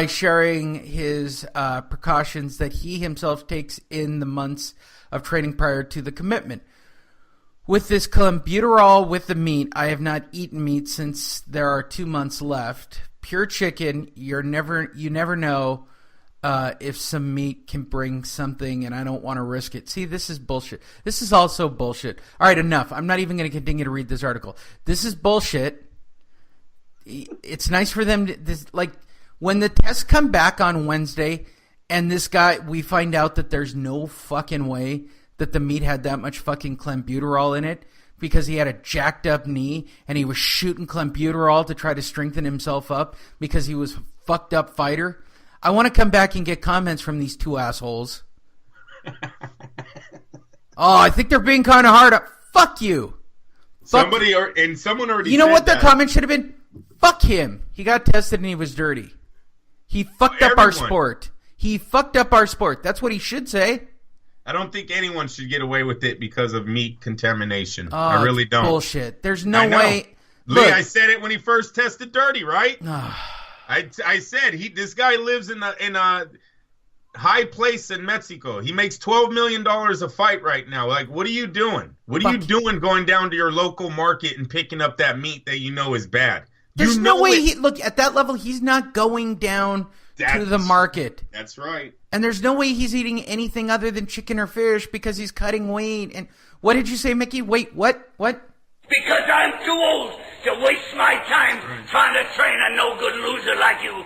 by sharing his precautions that he himself takes in the months of training prior to the commitment. With this clenbuterol with the meat, I have not eaten meat since there are 2 months left. Pure chicken, you never know if some meat can bring something, and I don't want to risk it. See, this is bullshit. This is also bullshit. All right, enough. I'm not even going to continue to read this article. This is bullshit. It's nice for them to, when the tests come back on Wednesday and this guy, we find out that there's no fucking way that the meat had that much fucking clenbuterol in it because he had a jacked up knee and he was shooting clenbuterol to try to strengthen himself up because he was a fucked up fighter. I want to come back and get comments from these two assholes. I think they're being kind of hard. Fuck you. Someone already. You know said what their that. comment should have been? Fuck him. He got tested and he was dirty. He fucked up our sport. He fucked up our sport. That's what he should say. I don't think anyone should get away with it because of meat contamination. I really don't. Bullshit. There's no way. Lee, I said it when he first tested dirty, right? I said this guy lives in a high place in Mexico. He makes $12 million a fight right now. Like, what are you doing? What are you doing going down to your local market and picking up that meat that you know is bad? There's no way look at that level. He's not going down to the market. That's right. And there's no way he's eating anything other than chicken or fish because he's cutting weight. And what did you say, Mickey? Wait, what? Because I'm too old to waste my time trying to train a no-good loser like you.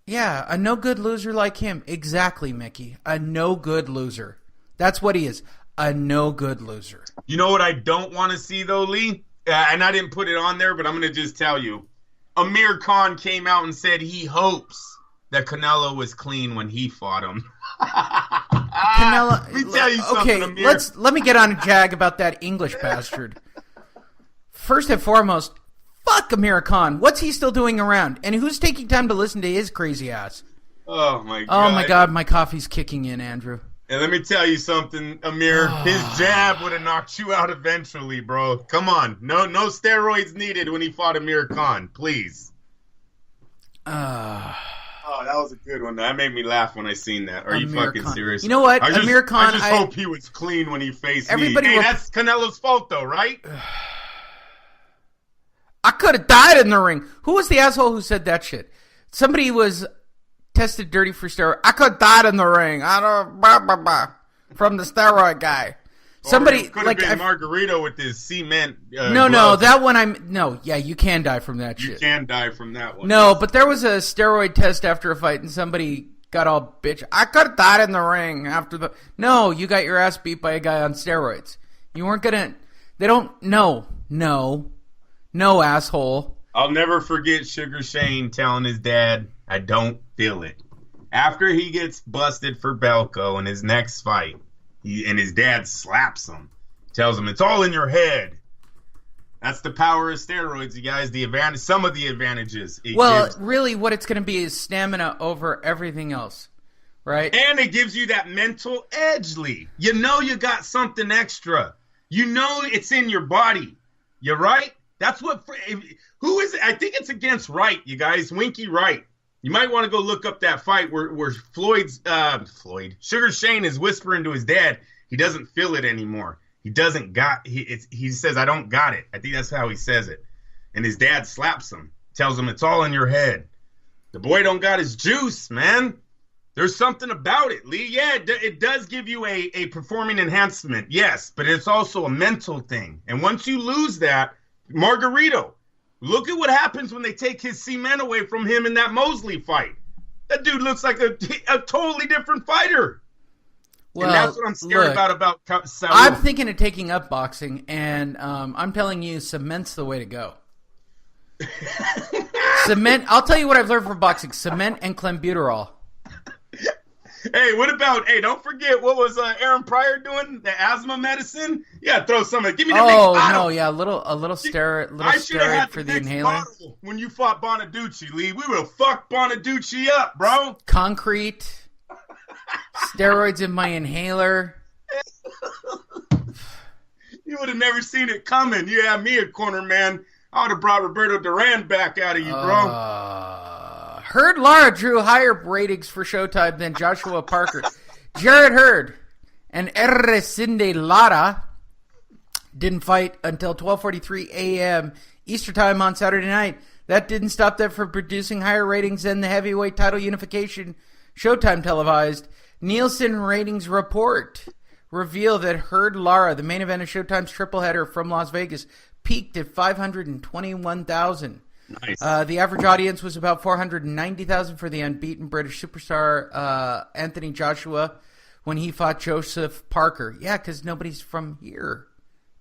Yeah, a no-good loser like him. Exactly, Mickey. A no-good loser. That's what he is. A no-good loser. You know what I don't want to see, though, Lee? And I didn't put it on there, but I'm going to just tell you. Amir Khan came out and said he hopes that Canelo was clean when he fought him. Canelo. Let me tell you something, Amir. Let me get on a jag about that English bastard. First and foremost, fuck Amir Khan. What's he still doing around? And who's taking time to listen to his crazy ass? Oh, my God. Oh, my God. My coffee's kicking in, Andrew. And let me tell you something, Amir. His jab would have knocked you out eventually, bro. Come on. No steroids needed when he fought Amir Khan. Please. Oh, that was a good one. That made me laugh when I seen that. Are you fucking serious? You know what? Amir Khan. I just hope he was clean when he faced me. Hey, that's Canelo's fault, though, right? I could have died in the ring. Who was the asshole who said that shit? Somebody was tested dirty for steroid. I could have died in the ring. I don't from the steroid guy. Somebody could have been Margarito with his cement. No, that one you can die from that shit. You can die from that one. No, but there was a steroid test after a fight, and somebody got all bitch. I could have died in the ring after the. No, you got your ass beat by a guy on steroids. You weren't gonna. They don't. No, asshole. I'll never forget Sugar Shane telling his dad, "I don't feel it." After he gets busted for Belko in his next fight. And his dad slaps him, tells him it's all in your head. That's the power of steroids, you guys. Some of the advantages. Really, what it's going to be is stamina over everything else, right? And it gives you that mental edge, Lee. You know you got something extra. You know it's in your body. You're right. That's what. Who is it? I think it's against Wright, you guys. Winky Wright. You might want to go look up that fight where Sugar Shane is whispering to his dad he doesn't feel it anymore. He doesn't got he says I don't got it. I think that's how he says it. And his dad slaps him, tells him it's all in your head. The boy don't got his juice, man. There's something about it, Lee. Yeah, it does give you a performing enhancement, yes, but it's also a mental thing. And once you lose that, Margarito. Look at what happens when they take his cement away from him in that Mosley fight. That dude looks like a totally different fighter. Well, and that's what I'm scared about Saul. I'm thinking of taking up boxing, and I'm telling you, cement's the way to go. Cement. I'll tell you what I've learned from boxing: cement and clenbuterol. Hey, don't forget, what was Aaron Pryor doing? The asthma medicine? Yeah, throw some. Give me the next bottle. No, yeah, a little steroid for the inhaler. When you fought Bonaducci, Lee, we would have fucked Bonaducci up, bro. Concrete, steroids in my inhaler. You would have never seen it coming. You had me a corner man. I would have brought Roberto Duran back out of you, bro. Hurd-Lara drew higher ratings for Showtime than Joshua Parker. Jarrett Hurd and Lara didn't fight until 12:43 a.m. Eastern Time on Saturday night. That didn't stop them from producing higher ratings than the heavyweight title unification Showtime televised. Nielsen ratings report reveal that Hurd-Lara, the main event of Showtime's tripleheader from Las Vegas, peaked at 521,000. Nice. The average audience was about 490,000 for the unbeaten British superstar Anthony Joshua when he fought Joseph Parker. Yeah, because nobody's from here,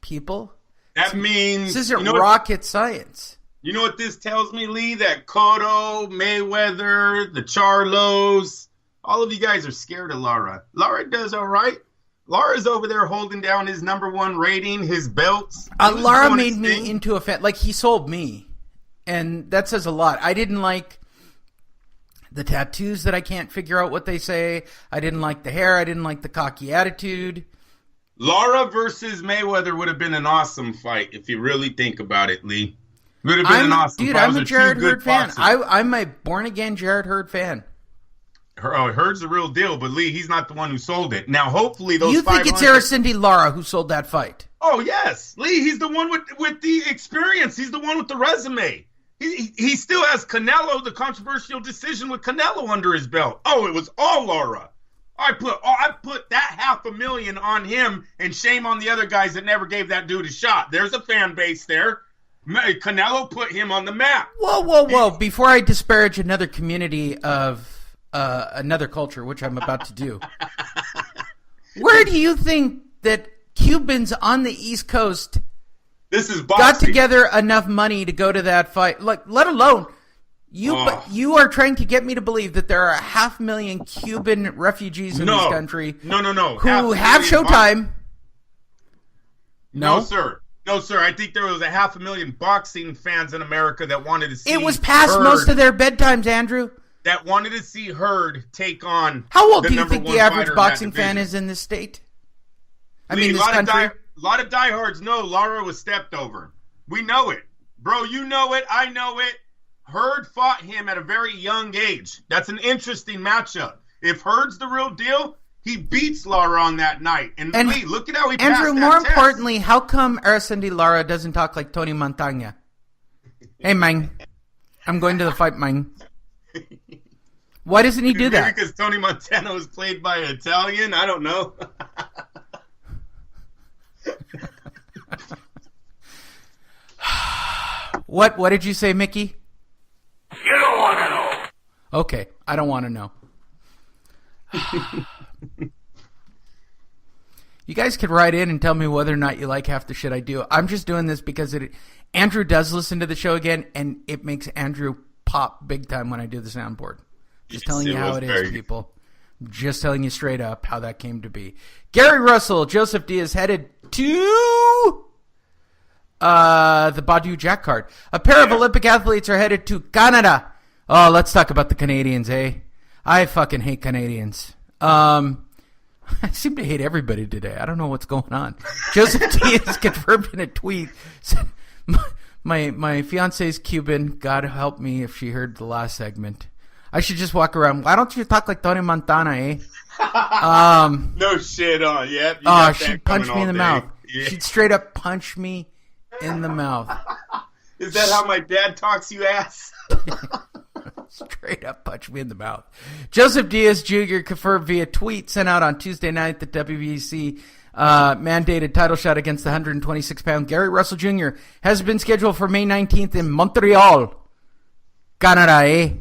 people. That means... This isn't rocket science. You know what this tells me, Lee? That Cotto, Mayweather, the Charlos, all of you guys are scared of Lara. Lara does all right. Lara's over there holding down his #1 rating, his belts. Lara made me into a fan. Like, he sold me. And that says a lot. I didn't like the tattoos that I can't figure out what they say. I didn't like the hair. I didn't like the cocky attitude. Lara versus Mayweather would have been an awesome fight if you really think about it, Lee. Would have been an awesome fight. I'm a Jarrett Hurd fan. I'm a born-again Jarrett Hurd fan. Hurd's the real deal, but Lee, he's not the one who sold it. Now, hopefully those You think it's Lara who sold that fight? Oh, yes. Lee, he's the one with the experience. He's the one with the resume. He still has Canelo, the controversial decision with Canelo under his belt. Oh, it was all Lara. I put that $500,000 on him, and shame on the other guys that never gave that dude a shot. There's a fan base there. Canelo put him on the map. Whoa. Before I disparage another community of another culture, which I'm about to do, where do you think that Cubans on the East Coast got together enough money to go to that fight? Like, let alone you are trying to get me to believe that there are 500,000 Cuban refugees in this country. No. Who have Showtime. No, sir. No, sir. I think there was 500,000 boxing fans in America that wanted to see. It was past most of their bedtimes, Andrew. That wanted to see Hurd take on. How old do you think the average boxing fan is in this state? This country. A lot of diehards know Lara was stepped over. We know it. Bro, you know it. I know it. Hurd fought him at a very young age. That's an interesting matchup. If Hurd's the real deal, he beats Lara on that night. And Lee, look at how he passed Andrew, that more test. importantly, how come Lara doesn't talk like Tony Montana? Hey, man. I'm going to the fight, man. Why doesn't he do that? Because Tony Montana was played by an Italian? I don't know. What did you say, Mickey? You don't want to know. Okay, I don't want to know. You guys could write in and tell me whether or not you like half the shit I do. I'm just doing this because Andrew does listen to the show again, and it makes Andrew pop big time when I do the soundboard. Just telling you how it is, people. Just telling you straight up how that came to be. Gary Russell, Joseph Diaz headed to the Badu Jack card. A pair of Olympic athletes are headed to Canada. Oh, let's talk about the Canadians, eh? I fucking hate Canadians. I seem to hate everybody today. I don't know what's going on. Joseph Diaz confirmed in a tweet, said, my fiance's Cuban. God help me if she heard the last segment. I should just walk around. Why don't you talk like Tony Montana, eh? No shit on. Yep. She'd punch me in the mouth. Yeah. She'd straight up punch me in the mouth. Is that how my dad talks, you ass? Straight up punch me in the mouth. Joseph Diaz Jr. confirmed via tweet sent out on Tuesday night that WBC mandated title shot against the 126-pound Gary Russell Jr. has been scheduled for May 19th in Montreal, Canada, eh?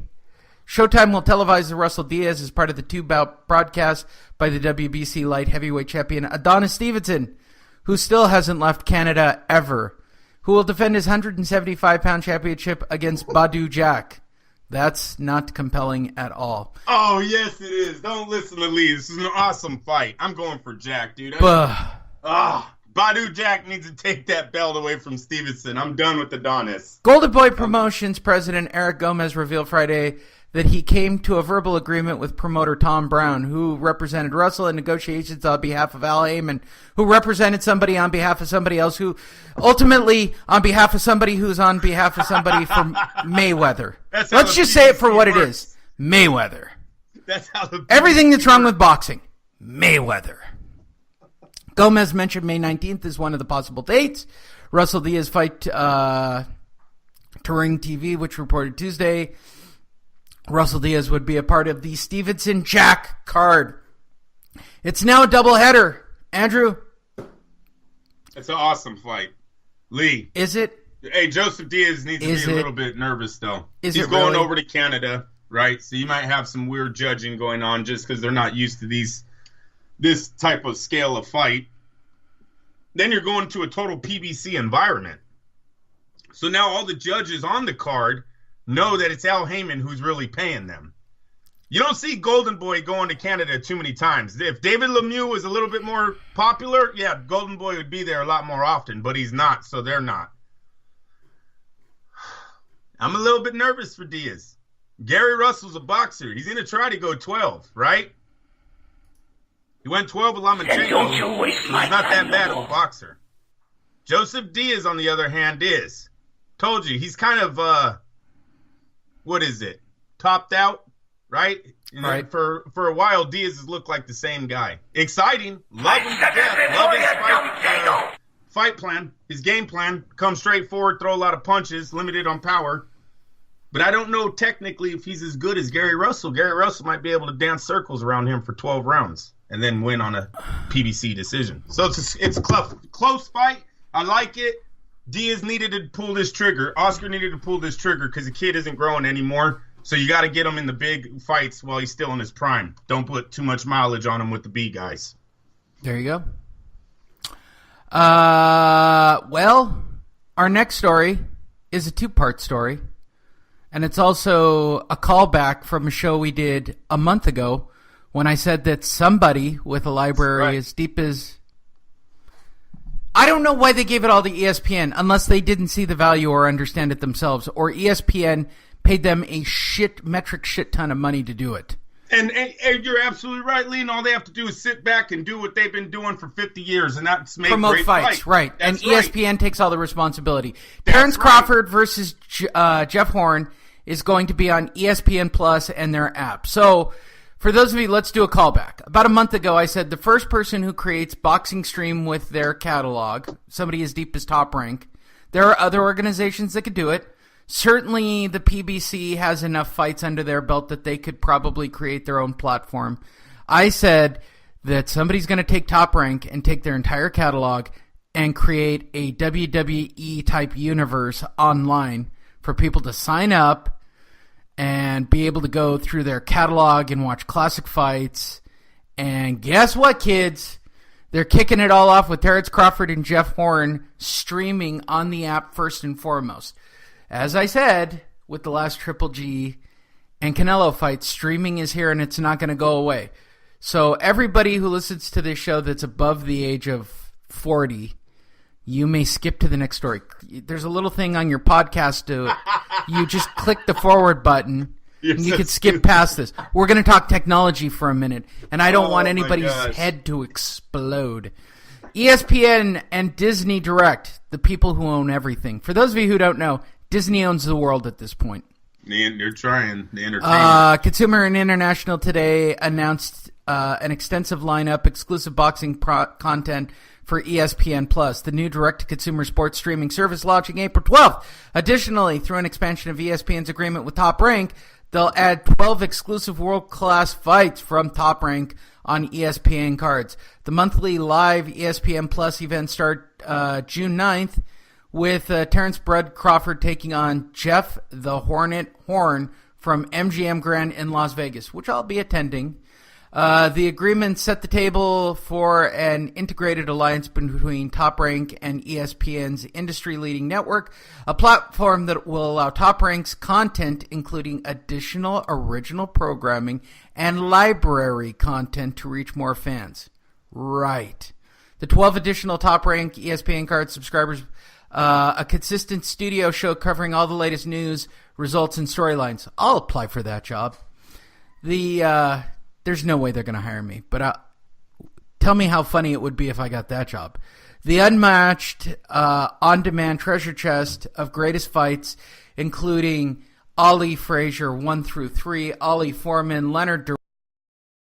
Showtime will televise the Russell Diaz as part of the two-bout broadcast by the WBC light heavyweight champion Adonis Stevenson, who still hasn't left Canada ever, who will defend his 175-pound championship against Badu Jack. That's not compelling at all. Oh, yes, it is. Don't listen to Lee. This is an awesome fight. I'm going for Jack, dude. Badu Jack needs to take that belt away from Stevenson. I'm done with Adonis. Golden Boy Promotions president Eric Gomez revealed Friday that he came to a verbal agreement with promoter Tom Brown, who represented Russell in negotiations on behalf of Al Heyman, who represented somebody on behalf of somebody else, who ultimately on behalf of somebody who's on behalf of somebody from Mayweather. Let's just say it for what it is. Mayweather. That's how the Everything that's wrong with boxing, Mayweather. Gomez mentioned May 19th is one of the possible dates. Russell Diaz fight to Ring TV, which reported Tuesday. Russell Diaz would be a part of the Stevenson-Jack card. It's now a doubleheader. Andrew? It's an awesome fight. Lee. Is it? Hey, Joseph Diaz needs to be a little bit nervous, though. He's going over to Canada, right? So you might have some weird judging going on just because they're not used to this type of scale of fight. Then you're going to a total PBC environment. So now all the judges on the card know that it's Al Heyman who's really paying them. You don't see Golden Boy going to Canada too many times. If David Lemieux was a little bit more popular, yeah, Golden Boy would be there a lot more often, but he's not, so they're not. I'm a little bit nervous for Diaz. Gary Russell's a boxer. He's going to try to go 12, right? He went 12 with Lomachenko. Don't you waste my He's not that time bad no of a more. boxer. Joseph Diaz, on the other hand, is. Told you, he's kind of, what is it? Topped out, right? Right. For a while, Diaz has looked like the same guy. Exciting. Love him to death. Love his fight plan. His game plan. Come straight forward, throw a lot of punches, limited on power. But I don't know technically if he's as good as Gary Russell. Gary Russell might be able to dance circles around him for 12 rounds and then win on a PBC decision. So it's a close fight. I like it. Diaz needed to pull this trigger. Oscar needed to pull this trigger because the kid isn't growing anymore. So you got to get him in the big fights while he's still in his prime. Don't put too much mileage on him with the B guys. There you go. Well, our next story is a two-part story. And it's also a callback from a show we did a month ago when I said that somebody with a library as deep as... I don't know why they gave it all to ESPN unless they didn't see the value or understand it themselves, or ESPN paid them a metric shit ton of money to do it. And you're absolutely right, Lee. And all they have to do is sit back and do what they've been doing for 50 years, and that's make promote great fights, right? That's and right. ESPN takes all the responsibility. Terence Crawford versus Jeff Horn is going to be on ESPN Plus and their app. So, for those of you, let's do a callback. About a month ago, I said the first person who creates boxing stream with their catalog, somebody as deep as Top Rank, there are other organizations that could do it. Certainly, the PBC has enough fights under their belt that they could probably create their own platform. I said that somebody's going to take Top Rank and take their entire catalog and create a WWE-type universe online for people to sign up and be able to go through their catalog and watch classic fights. And guess what, kids? They're kicking it all off with Terence Crawford and Jeff Horn streaming on the app first and foremost. As I said, with the last Triple G and Canelo fight, streaming is here and it's not going to go away. So everybody who listens to this show that's above the age of 40, you may skip to the next story. There's a little thing on your podcast you just click the forward button and you can skip past this. We're going to talk technology for a minute, and I don't want anybody's head to explode. ESPN and Disney Direct, the people who own everything. For those of you who don't know, Disney owns the world at this point. They're trying. The entertainment. Consumer and International today announced an extensive lineup, exclusive boxing content for ESPN Plus, the new direct-to-consumer sports streaming service launching April 12th. Additionally, through an expansion of ESPN's agreement with Top Rank, they'll add 12 exclusive world-class fights from Top Rank on ESPN cards. The monthly live ESPN Plus events start June 9th with Terence Bud Crawford taking on Jeff the Hornet Horn from MGM Grand in Las Vegas, which I'll be attending. The agreement set the table for an integrated alliance between Top Rank and ESPN's industry-leading network, a platform that will allow Top Rank's content, including additional original programming and library content, to reach more fans. Right. The 12 additional Top Rank ESPN card subscribers, a consistent studio show covering all the latest news, results, and storylines. I'll apply for that job. There's no way they're going to hire me, but tell me how funny it would be if I got that job. The unmatched, on-demand treasure chest of greatest fights, including Ali Frazier 1 through 3, Ollie Foreman, Leonard